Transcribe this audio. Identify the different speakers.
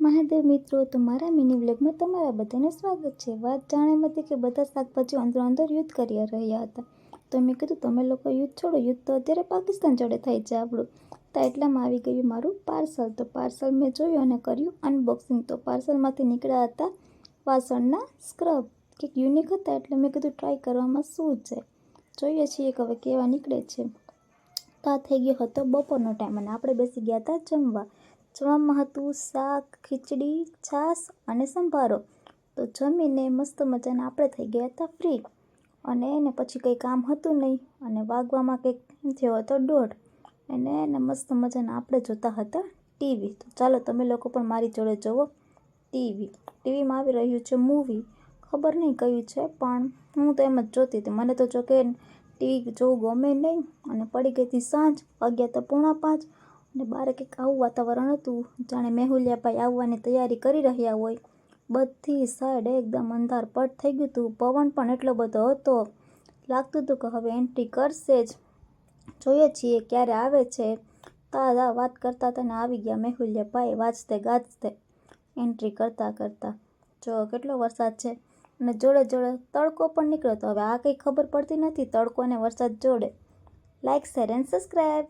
Speaker 1: મહાદેવ મિત્રો, તો મારા મિની વ્લોગમાં તમારા બધાને સ્વાગત છે। વાત જાણે હતી કે બધા શાકભાજીઓ અંદર યુદ્ધ કરી રહ્યા હતા, તો મેં કીધું તમે લોકો યુદ્ધ છોડો, યુદ્ધ તો અત્યારે પાકિસ્તાન જોડે થાય છે આપણું। તો એટલામાં આવી ગયું મારું પાર્સલ। તો પાર્સલ મેં જોયું અને કર્યું અનબોક્સિંગ। તો પાર્સલમાંથી નીકળ્યા હતા વાસણના સ્ક્રબ, કંઈક યુનિક હતા, એટલે મેં કીધું ટ્રાય કરવામાં શું છે, જોઈએ છીએ કે હવે કેવા નીકળે છે। તો આ થઈ ગયો હતો બપોરનો ટાઈમ અને આપણે બેસી ગયા હતા જમવા। જમવામાં હતું શાક, ખીચડી, છાશ અને સંભારો। તો જમીને મસ્ત મજાના આપણે થઈ ગયા હતા ફ્રી, અને એને પછી કંઈ કામ હતું નહીં, અને વાગવામાં કંઈક થયો હતો 1:30, અને એને મસ્ત મજાના આપણે જોતા હતા ટીવી। તો ચાલો તમે લોકો પણ મારી જોડે જુઓ ટીવી। ટીવીમાં આવી રહ્યું છે મૂવી, ખબર નહીં કયું છે, પણ હું તો એમ જ જોતી હતી। મને તો જો કે ટીવી જોવું ગમે નહીં, અને પડી ગઈ હતી સાંજ, વાગ્યા તો 4:45, અને બહાર કંઈક આવું વાતાવરણ હતું જાણે મેહુલિયાભાઈ આવવાની તૈયારી કરી રહ્યા હોય। બધી સાઈડ એકદમ અંધારપટ થઈ ગયું હતું, પવન પણ એટલો બધો હતો, લાગતું હતું કે હવે એન્ટ્રી કરશે જ, જોઈએ છીએ ક્યારે આવે છે। તાજા વાત કરતા હતા ને આવી ગયા મેહુલિયાભાઈ વાજતે ગાજતે એન્ટ્રી કરતાં કરતાં। જો કેટલો વરસાદ છે, અને જોડે જોડે તડકો પણ નીકળ્યો હતો। હવે આ કંઈ ખબર પડતી નથી તડકો અને વરસાદ જોડે। Like, share and subscribe.